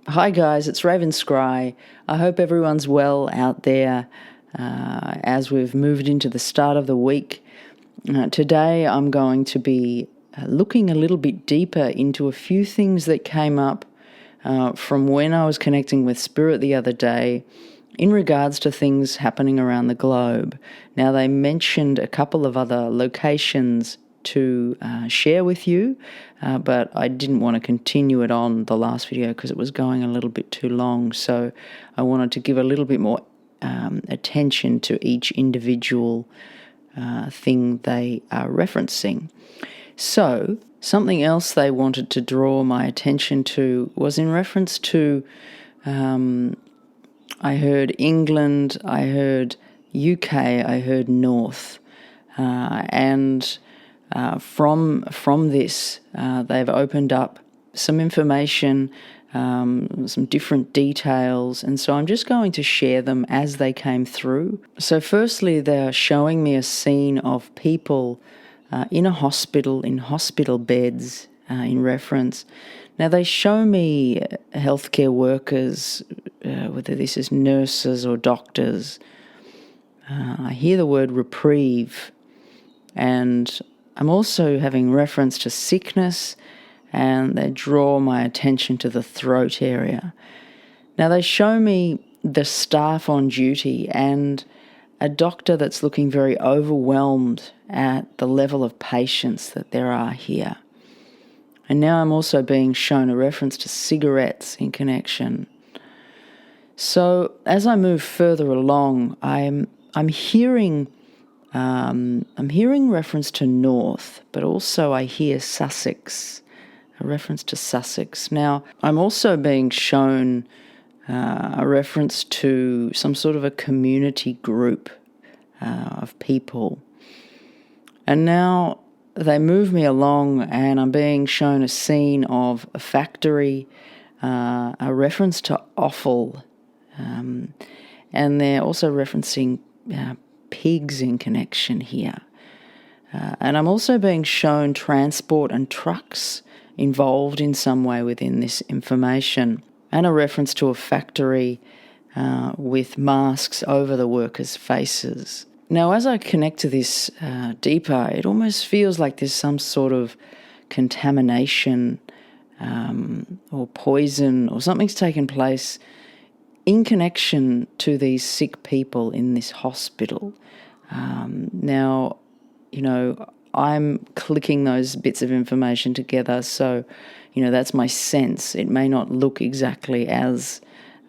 Hi guys, it's Raven Scry. I hope everyone's well out there as we've moved into the start of the week. Today I'm going to be looking a little bit deeper into a few things that came up from when I was connecting with Spirit the other day in regards to things happening around the globe. Now, they mentioned a couple of other locations to share with you, but I didn't want to continue it on the last video because it was going a little bit too long. So I wanted to give a little bit more attention to each individual thing they are referencing. So something else they wanted to draw my attention to was in reference to, I heard England, I heard UK, I heard North, and from this, they've opened up some information, some different details, and so I'm just going to share them as they came through. So firstly, they're showing me a scene of people in a hospital, in hospital beds, in reference. Now, they show me healthcare workers, whether this is nurses or doctors. I hear the word reprieve, and I'm also having reference to sickness, and they draw my attention to the throat area. Now, they show me the staff on duty and a doctor that's looking very overwhelmed at the level of patients that there are here. And now I'm also being shown a reference to cigarettes in connection. So as I move further along, I'm hearing reference to North, but also I hear Sussex, a reference to Sussex. Now, I'm also being shown a reference to some sort of a community group of people. And now they move me along and I'm being shown a scene of a factory, a reference to offal, and they're also referencing pigs in connection here. And I'm also being shown transport and trucks involved in some way within this information, and a reference to a factory with masks over the workers' faces. Now, as I connect to this deeper, it almost feels like there's some sort of contamination or poison or something's taken place in connection to these sick people in this hospital. Now, I'm clicking those bits of information together, so, that's my sense. It may not look exactly as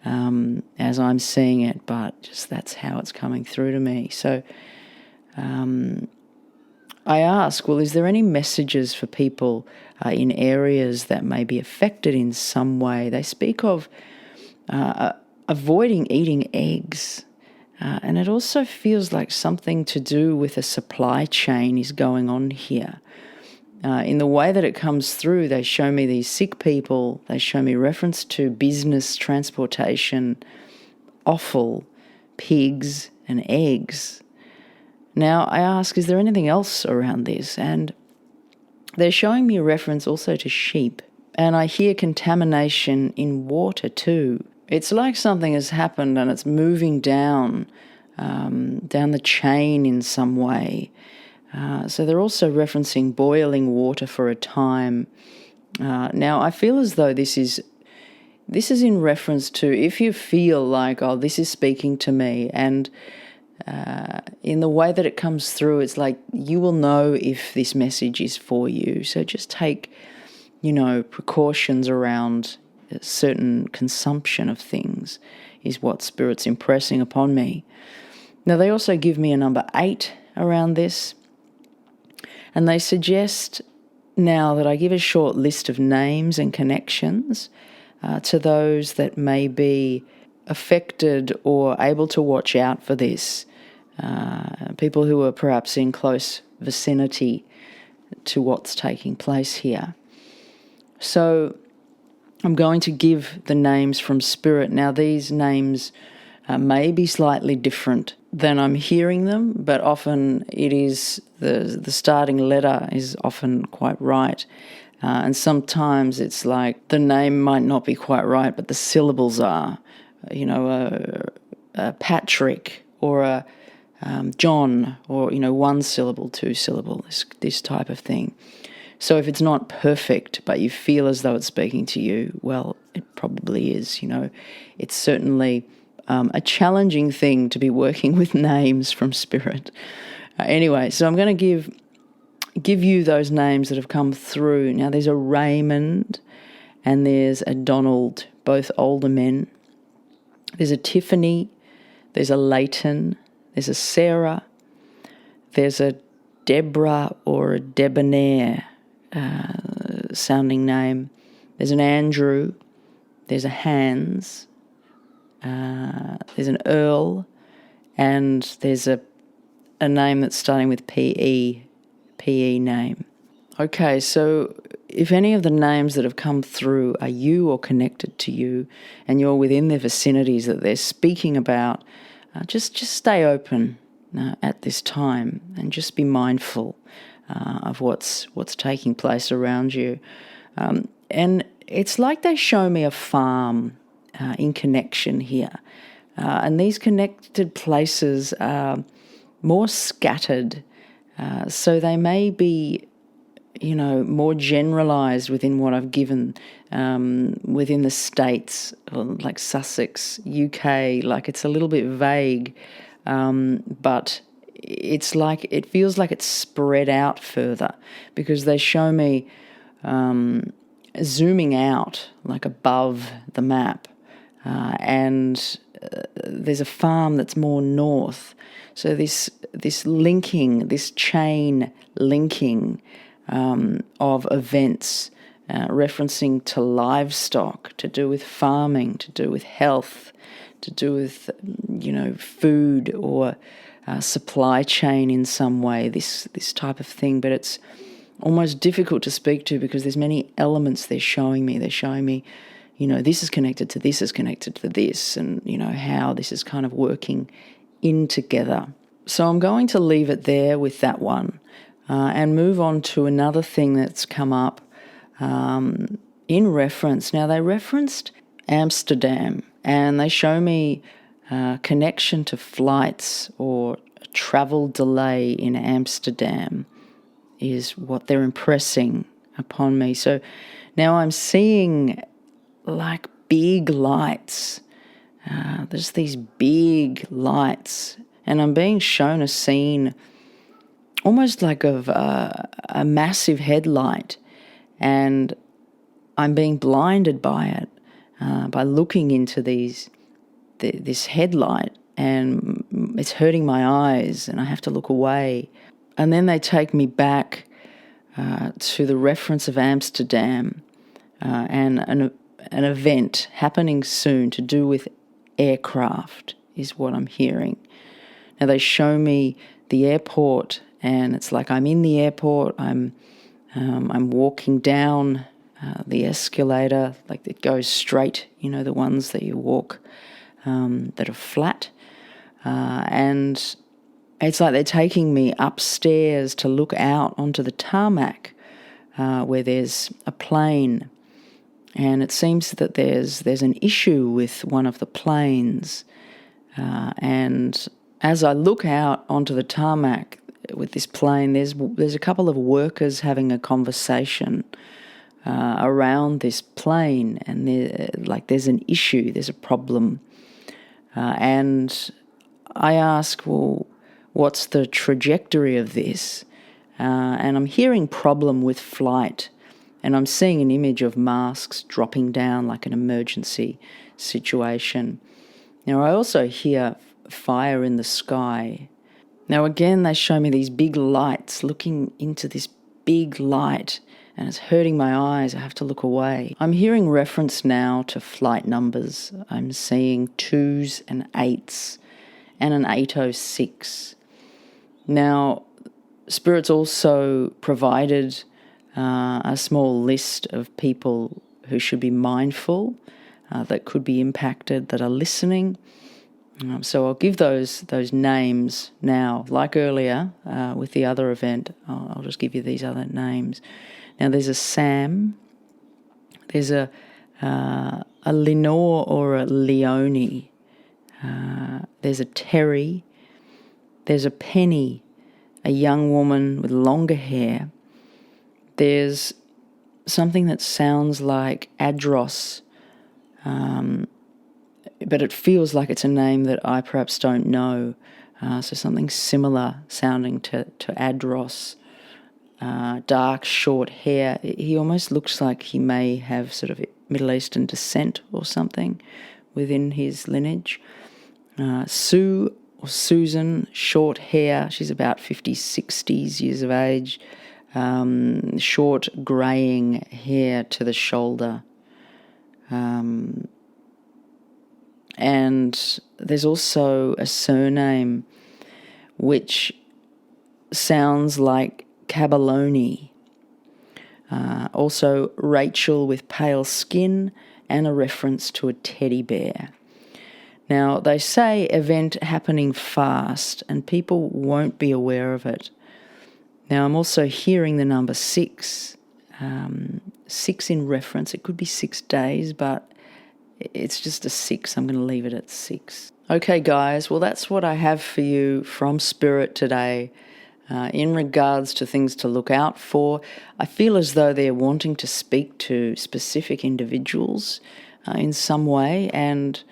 I'm seeing it, but just that's how it's coming through to me. So I ask, well, is there any messages for people in areas that may be affected in some way? They speak of avoiding eating eggs. And it also feels like something to do with a supply chain is going on here. In the way that it comes through, they show me these sick people, they show me reference to business, transportation, offal, pigs, and eggs. Now, I ask, is there anything else around this? And they're showing me a reference also to sheep. And I hear contamination in water too. It's like something has happened and it's moving down the chain in some way. So they're also referencing boiling water for a time. Now, I feel as though this is in reference to if you feel like, oh, this is speaking to me, and in the way that it comes through, it's like you will know if this message is for you. So just take, precautions around certain consumption of things is what Spirit's impressing upon me. Now, they also give me a number 8 around this, and they suggest now that I give a short list of names and connections to those that may be affected or able to watch out for this, people who are perhaps in close vicinity to what's taking place here. So I'm going to give the names from Spirit. Now, these names may be slightly different than I'm hearing them, but often it is the starting letter is often quite right. And sometimes it's like the name might not be quite right, but the syllables are, a Patrick or a John, or, one syllable, two syllable, this type of thing. So if it's not perfect, but you feel as though it's speaking to you, well, it probably is. It's certainly a challenging thing to be working with names from spirit. Anyway, so I'm going to give you those names that have come through. Now, there's a Raymond and there's a Donald, both older men. There's a Tiffany, there's a Leighton, there's a Sarah, there's a Deborah or a Debonair sounding name. There's an Andrew, there's a Hans, there's an Earl, and there's a name that's starting with PE name. Okay, so if any of the names that have come through are you or connected to you, and you're within their vicinities that they're speaking about, just stay open at this time, and just be mindful of what's taking place around you. And it's like they show me a farm in connection here. And these connected places are more scattered, so they may be, more generalised within what I've given, within the states, like Sussex, UK, like it's a little bit vague, but it's like, it feels like it's spread out further, because they show me zooming out, like above the map, and there's a farm that's more north. So this linking, this chain linking of events, referencing to livestock, to do with farming, to do with health, to do with, food or supply chain in some way, this type of thing. But it's almost difficult to speak to, because there's many elements they're showing me. They're showing me, this is connected to this, is connected to this, and, how this is kind of working in together. So I'm going to leave it there with that one, and move on to another thing that's come up in reference. Now, they referenced Amsterdam, and they show me connection to flights or travel delay in Amsterdam is what they're impressing upon me. So now I'm seeing like big lights. There's these big lights, and I'm being shown a scene almost like of a massive headlight, and I'm being blinded by it, by looking into this headlight, and it's hurting my eyes, and I have to look away. And then they take me back to the reference of Amsterdam, and an event happening soon to do with aircraft is what I'm hearing. Now, they show me the airport, and it's like I'm in the airport. I'm walking down the escalator, like it goes straight, the ones that you walk that are flat. And it's like they're taking me upstairs to look out onto the tarmac, where there's a plane. And it seems that there's an issue with one of the planes. And as I look out onto the tarmac with this plane, there's a couple of workers having a conversation around this plane, and there's an issue, there's a problem. And I ask, well, what's the trajectory of this? And I'm hearing problem with flight, and I'm seeing an image of masks dropping down like an emergency situation. Now, I also hear fire in the sky. Now, again, they show me these big lights, looking into this big light, and it's hurting my eyes. I have to look away. I'm hearing reference now to flight numbers. I'm seeing 2s and 8s and an 806. Now, Spirit's also provided a small list of people who should be mindful, that could be impacted, that are listening. So I'll give those names now, like earlier with the other event. I'll just give you these other names. Now there's a Sam, there's a Lenore or a Leonie, there's a Terry, there's a Penny, a young woman with longer hair. There's something that sounds like Adros, but it feels like it's a name that I perhaps don't know. So something similar sounding to Adros. Dark, short hair. He almost looks like he may have sort of Middle Eastern descent or something within his lineage. Sue or Susan, short hair. She's about 50s, 60s years of age. Short greying hair to the shoulder. And there's also a surname which sounds like Cabaloni. Also Rachel with pale skin and a reference to a teddy bear. Now, they say event happening fast and people won't be aware of it. Now, I'm also hearing the number 6. 6 in reference. It could be 6 days, but it's just a 6. I'm going to leave it at 6. Okay, guys. Well, that's what I have for you from Spirit today. In regards to things to look out for, I feel as though they're wanting to speak to specific individuals in some way. And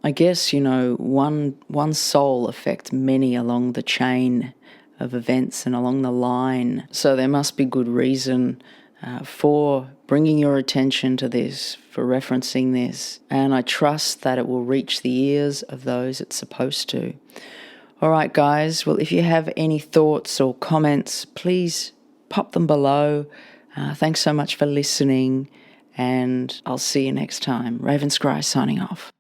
I guess, one soul affects many along the chain of events and along the line. So there must be good reason for bringing your attention to this, for referencing this. And I trust that it will reach the ears of those it's supposed to. All right, guys. Well, if you have any thoughts or comments, please pop them below. Thanks so much for listening, and I'll see you next time. Raven Scry signing off.